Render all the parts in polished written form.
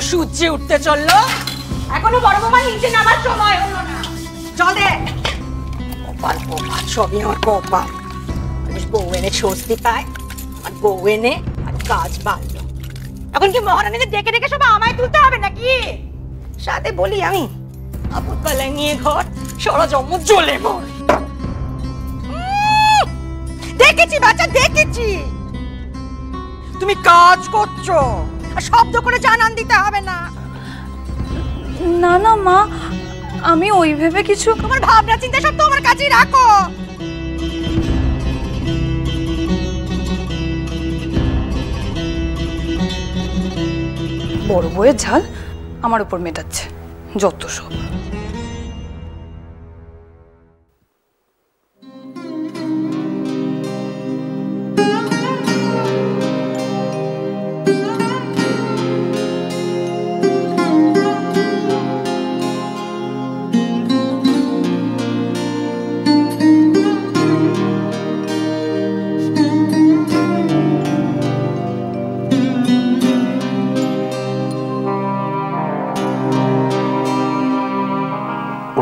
সূর্য উঠতে চললো, এখনো বড় বৌমা নিচে নামার সময় হলো না। চলে গোপাল গোপাল, সবই আমার গোপাল। বউ এনে স্বস্তি পায়, আর বউ এনে আর কাজ বাড়লো। এখন কি মহারানীদের ডেকে ডেকে সব আমায় তুলতে হবে নাকি? সাথে বলি আমি, আপদ পালায় নিয়ে ঘর, সারা জন্ম জ্বলে মর। দেখেছি বাচ্চা, দেখেছি তুমি কাজ করছো, আর শব্দ করে জানান দিতে হবে না। না না মা, আমি ওই ভেবে কিছু। তোমার ভাবনা চিন্তা সব তোমার কাছেই রাখো। বড় বউয়ের ঝাল আমার উপর মেটাচ্ছে, যত সব।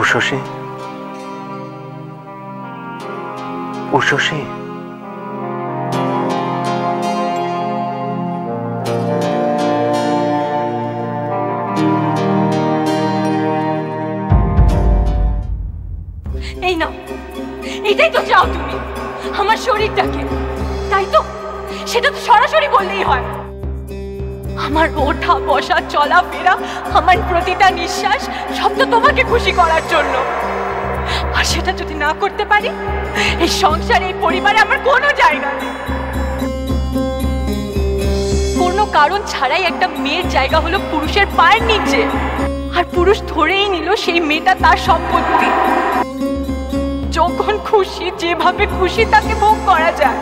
উষসী, উষসী, এই নাও, এটাই তো চাও তুমি আমার শরীরটাকে, তাই তো? সেটা তো সরাসরি বললেই হয়। আমার ওঠা বসা চলাফেরা, আমার প্রতিটা নিঃশ্বাস সব তো তোমাকে খুশি করার জন্য। আর সেটা যদি না করতে পারি, এই সংসারে এই পরিবারে আমার কোনো জায়গা নেই। কোনো কারণ ছাড়াই একটা মেয়ের জায়গা হলো পুরুষের পায়ের নিচে, আর পুরুষ ধরেই নিল সেই মেয়েটা তার সম্পত্তি। যখন খুশি যেভাবে খুশি তাকে ভোগ করা যায়।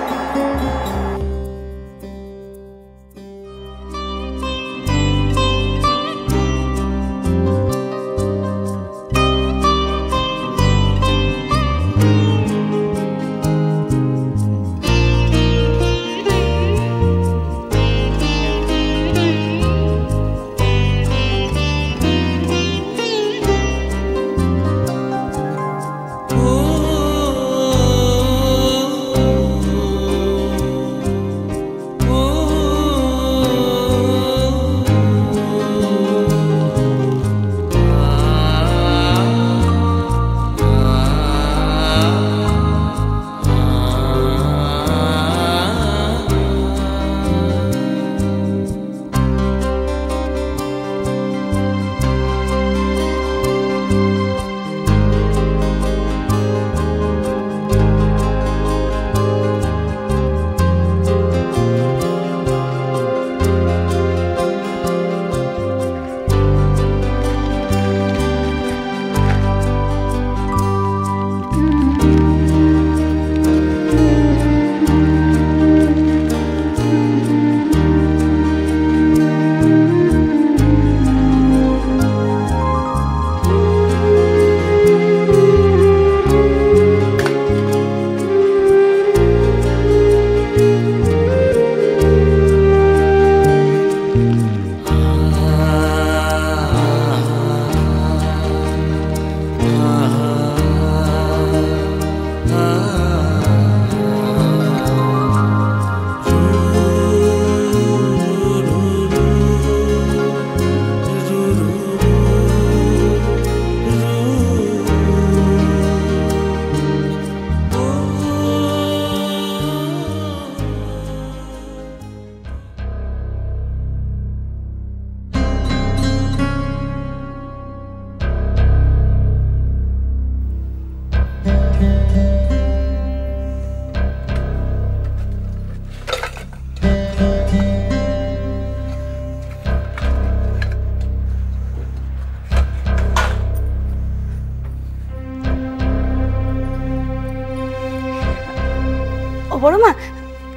বড় মা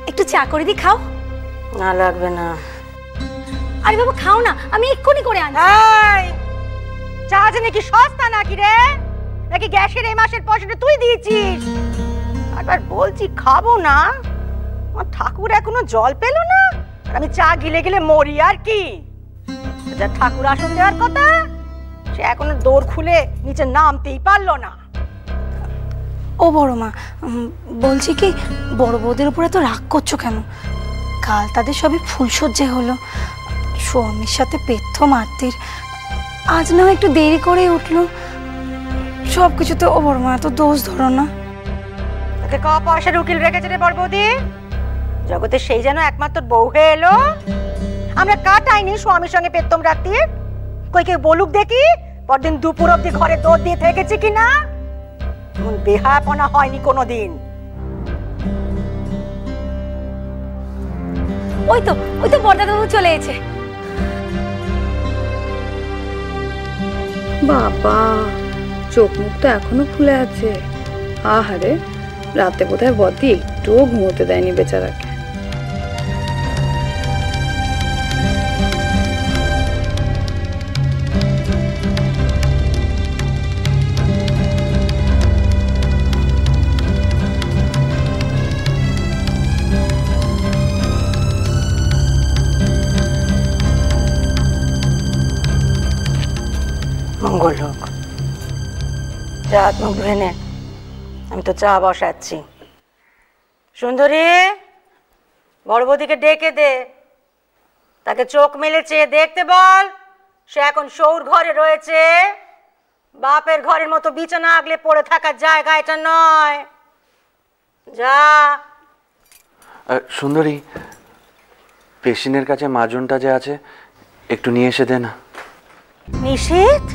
একটু চা করে দি, খাও। না লাগবে না। আরে বাবা খাও না, আমি এক্ষুনি করে আনি। চা যে নাকি সস্তা নাকি রে, নাকি গ্যাসের এই মাসের পয়সাটা তুই দিয়েছিস? আবার বলছি খাবো না, আমার ঠাকুর এখনো জল পেল না, আর আমি চা গিলে গিলে মরি আর কি। যা ঠাকুর আসন দেওয়ার কথা সে এখনো দৌড় খুলে নিচে নামতেই পারলো না। ও বড় মা, বলছি কি বড় বৌদির উপরে তো রাগ করছো কেন? কাল তাদের সবই ফুলসজ্জা হলো, স্বামীর সাথে পেত্য মারতির, আজ না একটু দেরি করে উঠলো, সব কিছুতে ও বড় মা এত দোষ ধরো না। তোকে ক পয়সার উকিল রেখেছে রে বড় বৌদি? জগতে সেই যেন একমাত্র বউ হয়ে এলো। আমরা কাটাইনি স্বামীর সঙ্গে পেত্তম রাত্রি, কই কেউ বলুক দেখি পরদিন দুপুর অব্দি ঘরে দৌড় দিয়ে থেকেছি কিনা। এমন বেহায়াপনা হয়নি কোনোদিন। ওই তো বড়দাদাবু চলে এসেছে। বাবা, চোখ মুখ তো এখনো ফুলে আছে। আহারে, রাতে বোধহয় বদি একটুও ঘুমোতে দেয়নি বেচারাকে। মঙ্গল হোক। চা হাত মুখ ধুয়ে নে, আমি তো চা বসাচ্ছি। সুন্দরী, বড় বৌদিকে ডেকে দে, তাকে চোখ মেলে চেয়ে দেখতে বল সে এখন সৌর ঘরে রয়েছে। বাপের ঘরের মতো বিছানা আগলে পড়ে থাকার জায়গা এটা নয়। যা। সুন্দরী, পেশেন্টের কাছে মাজনটা যে আছে একটু নিয়ে এসে দে না। নিশীথ,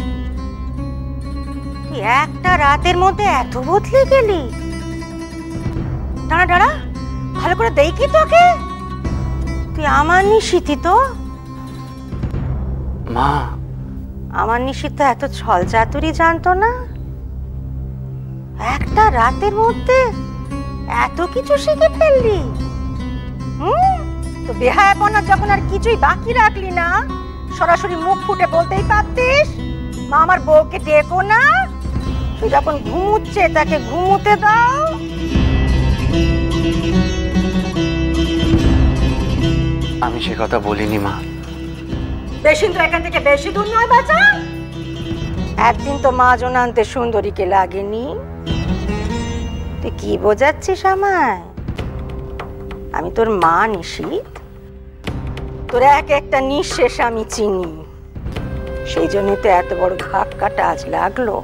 তুই একটা রাতের মধ্যে এত বদলে গেলি? দাঁড়া দাঁড়া, ভালো করে দেখি তোকে। তুই আমার নিশীথই তো। মা, আমার নিশীথ তো এত ছল চাতুরি জানতো না। একটা রাতের মধ্যে এত কিছু শিখে ফেললি। তো বেহায়াপনা যখন আর কিছুই বাকি রাখলি না, সরাসরি মুখ ফুটে বলতেই পারতিস, মা আমার বউকে ডেকো না, সে যখন ঘুমুচ্ছে তাকে ঘুমুতে দাও। আমি সে কথা বলিনি মা। বেশি তো এখান থেকে বেশি দূর নয় বাচ্চা। একদিন তো মাজন আনতে সুন্দরীকে লাগেনি। তুই কি বোঝাচ্ছিস আমায়? আমি তোর মা নিশীথ, তোর এক একটা নিঃশেষ আমি চিনি। সেই জন্য তো এত বড় ধাক্কাটা আজ লাগলো।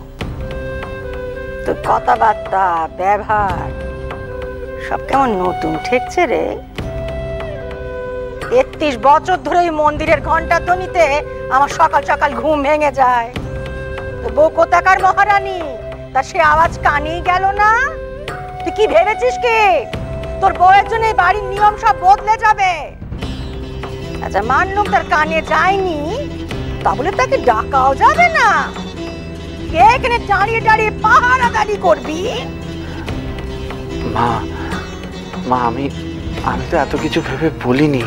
তোর কথাবার্তা, ব্যবহার সব কেমন নতুন ঠেকছে রে। ৩১ বছর ধরে ওই মন্দিরের ঘন্টা ধ্বনিতে আমার সকাল সকাল ঘুম ভেঙে যায়। তো বউ কোথাকার মহারানী, তার সে আওয়াজ কানেই গেল না? তুই কি ভেবেছিস কি তোর বউয়ের জন্য এই বাড়ির নিয়ম সব বদলে যাবে? আচ্ছা মানলুম তার কানে যায়নি, তা বলে তাকে ডাকাও যাবে না। কে এখানে দাঁড়িয়ে দাঁড়িয়ে পাহারাদারি করবি? মা, মা আমি তো এত কিছু ভেবে বলিনি।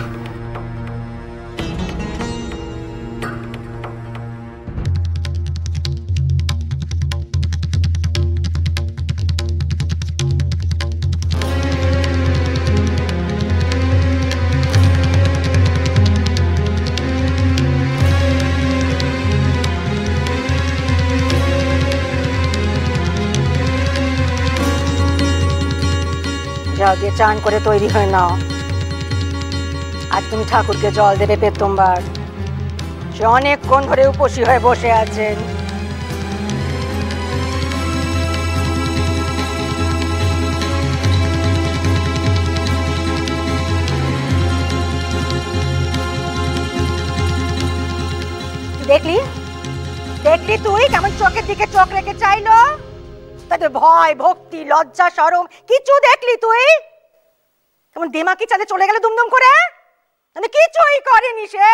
যাও দিয়ে চান করে তৈরি হয়ে নাও। আর তুমি ঠাকুরকে জল দেবে পেতম্বার, সে অনেকক্ষণ ধরে উপসী হয়ে বসে আছেন। দেখলি দেখলি তুই কেমন চোখের দিকে চোখ রেখে চাইলো? তাদের ভয় ভক্তি লজ্জা শরম কিছু দেখলি তুই? কেমন দিমাকি চাঁদে চলে গেল দুমদুম করে, কিছুই করেনি সে।